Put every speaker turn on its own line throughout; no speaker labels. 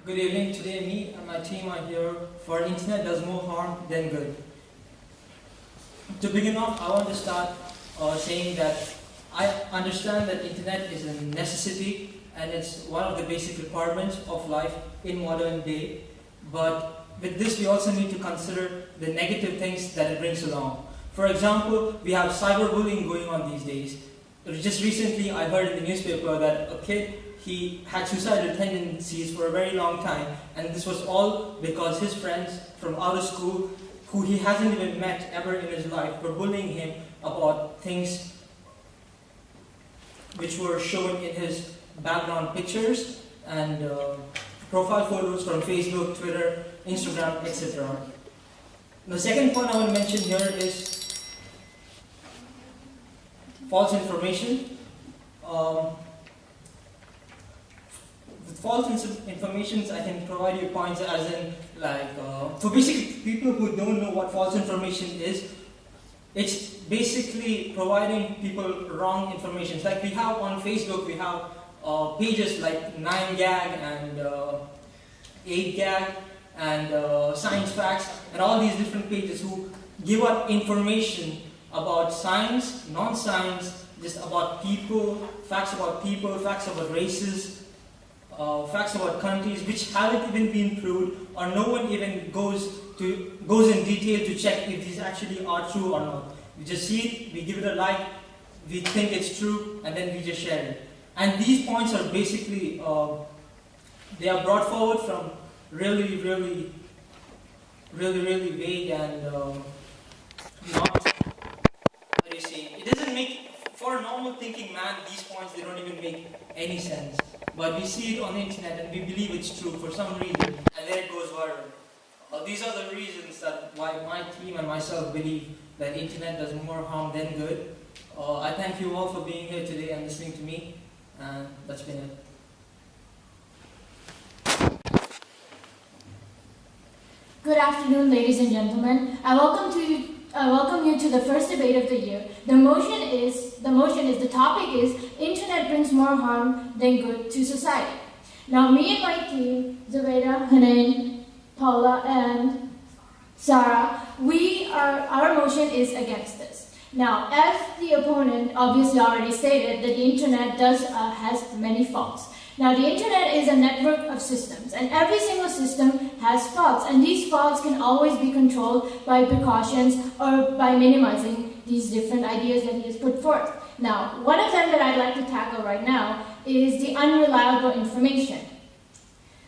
Good evening. Today me and my team are here for Internet Does More Harm Than Good. To begin off, I want to start saying that I understand that Internet is a necessity and it's one of the basic requirements of life in modern day. But with this, we also need to consider the negative things that it brings along. For example, we have cyberbullying going on these days. Just recently, I heard in the newspaper that a kid, he had suicidal tendencies for a very long time, and this was all because his friends from out of school, who he hasn't even met ever in his life, were bullying him about things which were shown in his background pictures and profile photos from Facebook, Twitter, Instagram, etc. The second point I want to mention here is false information. With false information, I can provide you points as in, for basically people who don't know what false information is, it's basically providing people wrong information. Like we have on Facebook, we have pages like 9gag and 8gag and science facts and all these different pages who give out information about science, non-science, just about people, facts about races, facts about countries which haven't even been proved, or no one even goes in detail to check if these actually are true or not. We just see it, we give it a like, we think it's true, and then we just share it. And these points are basically, they are brought forward from really vague and not, what do you say, it doesn't make, for a normal thinking man, these points, they don't even make any sense. But we see it on the internet and we believe it's true for some reason, and then it goes viral. These are the reasons that why my team and myself believe that internet does more harm than good. I thank you all for being here today and listening to me, and that's been it.
Good afternoon, ladies and gentlemen. I welcome you to the first debate of the year. The motion is the topic is Internet brings more harm than good to society. Now, me and my team, Zubaida, Hanan, Paula, and Sarah, our motion is against this. Now, as the opponent obviously already stated, that the internet has many faults. Now, the internet is a network of systems, and every single system has faults, and these faults can always be controlled by precautions or by minimizing these different ideas that he has put forth. Now, one of them that I'd like to tackle right now is the unreliable information.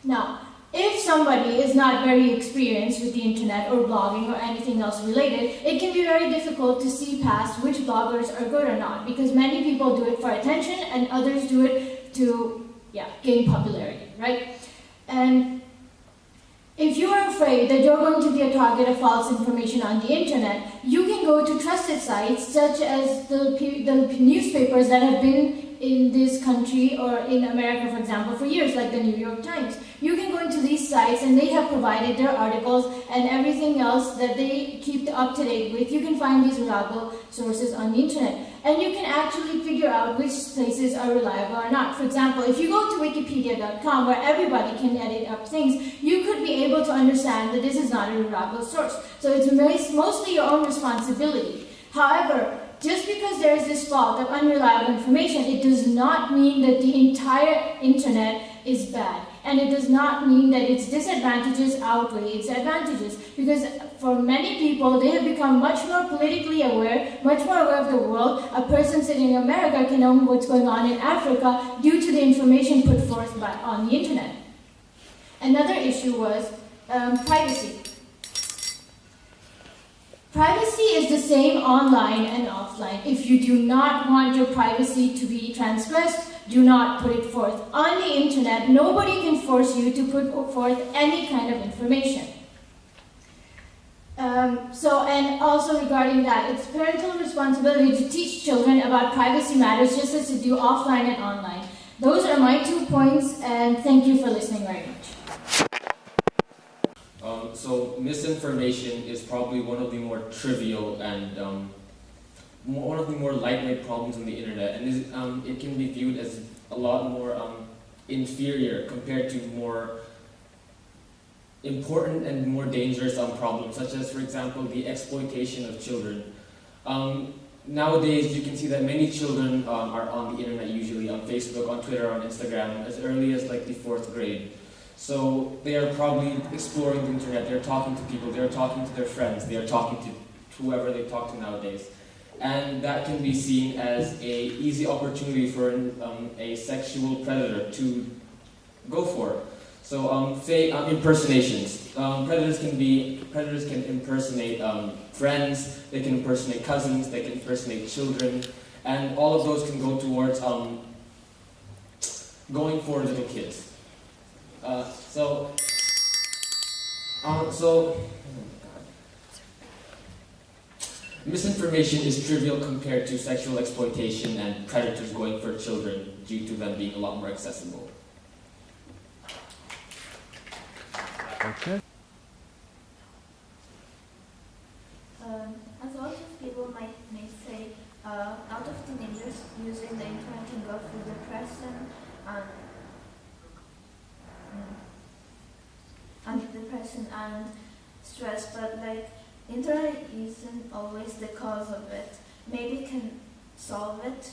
Now, if somebody is not very experienced with the internet or blogging or anything else related, it can be very difficult to see past which bloggers are good or not, because many people do it for attention and others do it to gain popularity, right? And if you are afraid that you're going to be a target of false information on the internet, you can go to trusted sites such as the newspapers that have been in this country or in America, for example, for years, like the New York Times. You can go into these sites and they have provided their articles and everything else that they keep up to date with. You can find these reliable sources on the internet. And you can actually figure out which places are reliable or not. For example, if you go to wikipedia.com, where everybody can edit up things, you could be able to understand that this is not a reliable source. So it's mostly your own responsibility. However, just because there is this fault of unreliable information, it does not mean that the entire internet is bad. And it does not mean that its disadvantages outweigh its advantages. Because for many people, they have become much more politically aware, much more aware of the world. A person sitting in America can know what's going on in Africa due to the information put forth on the internet. Another issue was privacy. Privacy is the same online and offline. If you do not want your privacy to be transgressed, do not put it forth. On the internet, nobody can force you to put forth any kind of information. And also regarding that, it's parental responsibility to teach children about privacy matters just as to do offline and online. Those are my 2 points, and thank you for listening very much.
So misinformation is probably one of the more trivial and one of the more lightweight problems on the internet, and it can be viewed as a lot more inferior compared to more important and more dangerous problems, such as, for example, the exploitation of children. Nowadays, you can see that many children are on the internet, usually on Facebook, on Twitter, on Instagram, as early as like the 4th grade. So they are probably exploring the internet, they're talking to people, they're talking to their friends, they are talking to whoever they talk to nowadays. And that can be seen as an easy opportunity for a sexual predator to go for. So say impersonations. Predators can impersonate friends, they can impersonate cousins, they can impersonate children, and all of those can go towards going for little kids. Misinformation is trivial compared to sexual exploitation and predators going for children due to them being a lot more accessible.
Okay.
As lot of people may say, a lot of teenagers using the internet can go through depression and stress, but like internet isn't always the cause of it. Maybe it can solve it.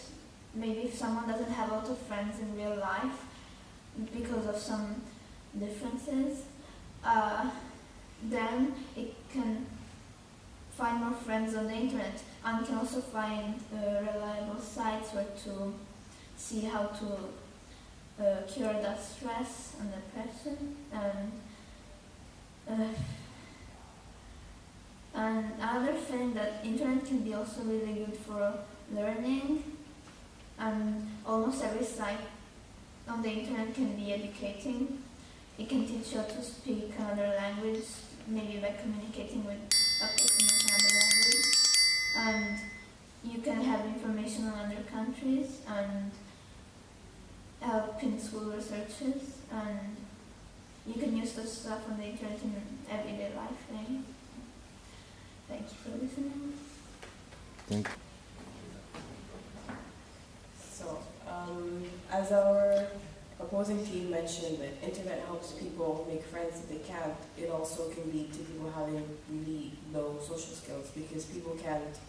Maybe if someone doesn't have a lot of friends in real life because of some differences, then it can find more friends on the internet, and can also find reliable sites where to see how to cure that stress and depression. And another thing, that internet can be also really good for learning, and almost every site on the internet can be educating. It can teach you how to speak another language, maybe by communicating with a person in another language. And you can have information on other countries and help in school researches, and you can use this stuff on the internet in everyday life. Thank you for listening.
Thank you.
So, as our opposing team mentioned, that internet helps people make friends if they can't, it also can lead to people having really low social skills, because people can't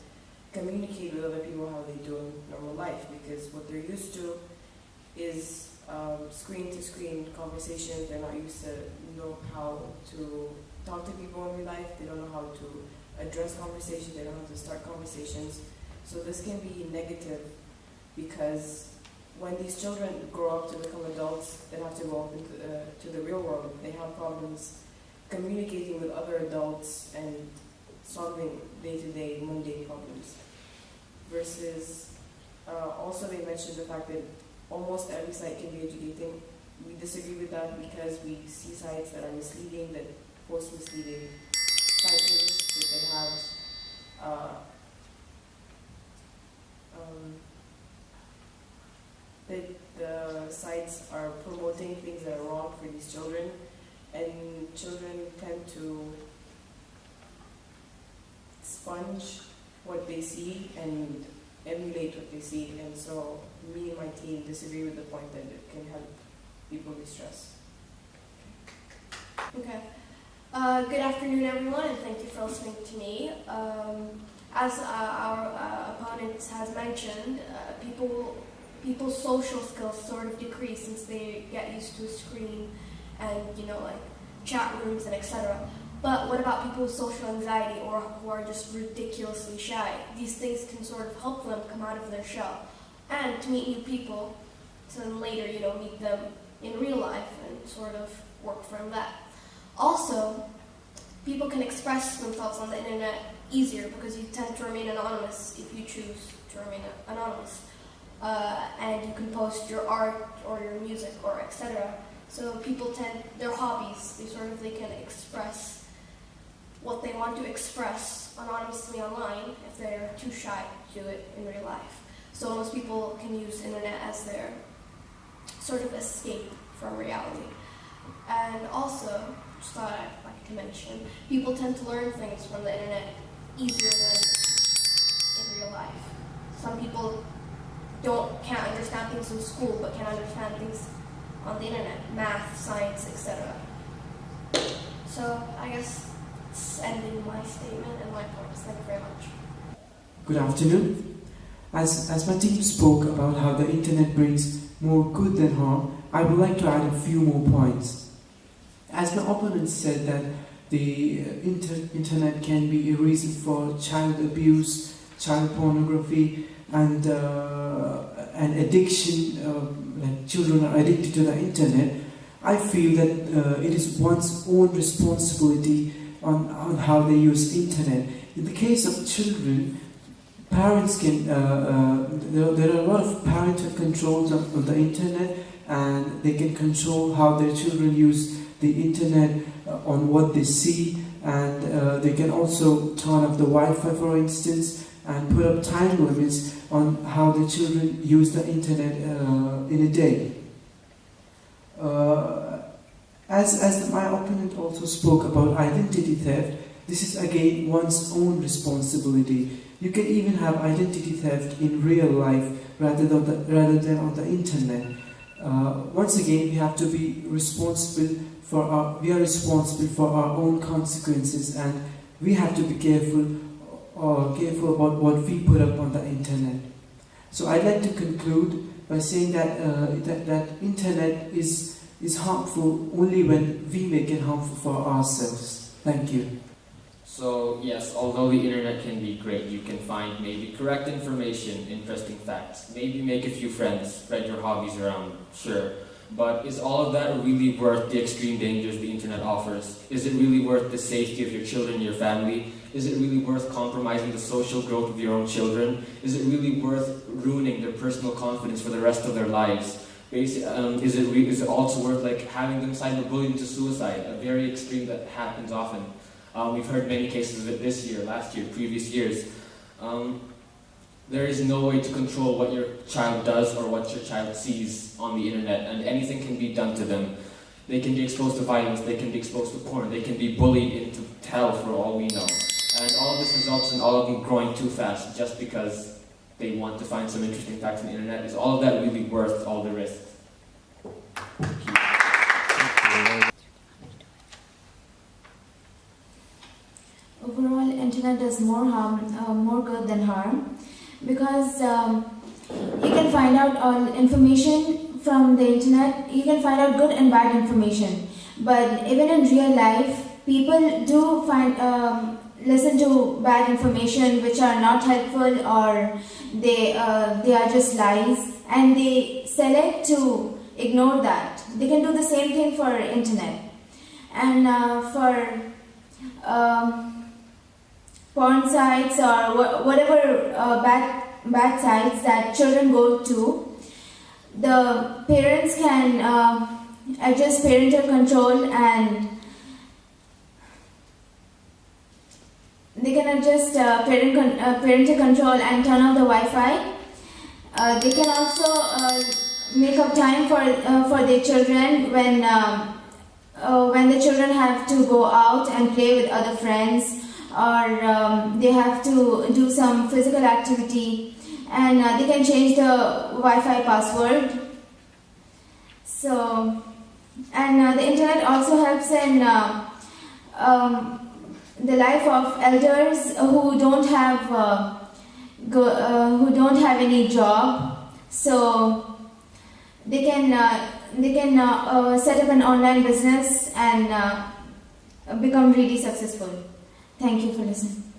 communicate with other people how they do in normal life, because what they're used to is screen-to-screen conversations. They're not used to know how to talk to people in real life. They don't know how to address conversations. They don't know how to start conversations. So this can be negative, because when these children grow up to become adults and have to go up into to the real world, they have problems communicating with other adults and solving day-to-day mundane problems. Versus, also they mentioned the fact that almost every site can be educating. We disagree with that, because we see sites that are misleading, that post misleading titles, that they have that the sites are promoting things that are wrong for these children, and children tend to sponge what they see and emulate what they see, and so me and my team disagree with the point that it can help people de-stress.
Okay. Good afternoon, everyone, and thank you for listening to me. As our opponent has mentioned, people's social skills sort of decrease since they get used to a screen and, like chat rooms and etc. But what about people with social anxiety, or who are just ridiculously shy? These things can sort of help them come out of their shell and to meet new people, so then later, meet them in real life and sort of work from that. Also, people can express themselves on the internet easier, because you tend to remain anonymous if you choose to remain anonymous. And you can post your art or your music or etc. So people their hobbies, they can express what they want to express anonymously online if they're too shy to do it in real life. So most people can use internet as their sort of escape from reality. And also, just thought I'd like to mention, people tend to learn things from the internet easier than in real life. Some people can't understand things in school, but can understand things on the internet, math, science, etc. So I guess it's ending my statement and my points. Thank you very much.
Good afternoon. As my team spoke about how the internet brings more good than harm, I would like to add a few more points. As my opponent said that the internet can be a reason for child abuse, child pornography, and addiction, like children are addicted to the internet, I feel that it is one's own responsibility on how they use internet. In the case of children, parents can, there are a lot of parental controls on the internet, and they can control how their children use the internet on what they see, and they can also turn off the Wi-Fi, for instance, and put up time limits on how the children use the internet in a day. As my opponent also spoke about identity theft, this is again one's own responsibility. You can even have identity theft in real life rather than on the internet. Once again, we have to be responsible we are responsible for our own consequences, and we have to be careful about what we put up on the internet. So I'd like to conclude by saying that that internet is harmful only when we make it harmful for ourselves. Thank you.
So yes, although the internet can be great, you can find maybe correct information, interesting facts, maybe make a few friends, spread your hobbies around, sure. But is all of that really worth the extreme dangers the internet offers? Is it really worth the safety of your children and your family? Is it really worth compromising the social growth of your own children? Is it really worth ruining their personal confidence for the rest of their lives? Is it also worth like having them cyberbullied into suicide? A very extreme that happens often. We've heard many cases of it this year, last year, previous years. There is no way to control what your child does or what your child sees on the internet, and anything can be done to them. They can be exposed to violence, they can be exposed to porn, they can be bullied into hell for all we know. And all of this results in all of them growing too fast just because they want to find some interesting facts on the internet. Is all of that really worth all the risks?
Overall, internet does more harm, more good than harm, because you can find out all information from the internet. You can find out good and bad information, but even in real life, people do listen to bad information which are not helpful, or they are just lies, and they select to ignore that. They can do the same thing for internet, and for porn sites or whatever bad sites that children go to, the parents can adjust parental control, and they can adjust parental control and turn off the Wi-Fi. They can also make up time for their children when the children have to go out and play with other friends, or they have to do some physical activity, and they can change the Wi-Fi password. So, and the internet also helps in the life of elders who don't have any job. So they can set up an online business and become really successful. Thank you for listening.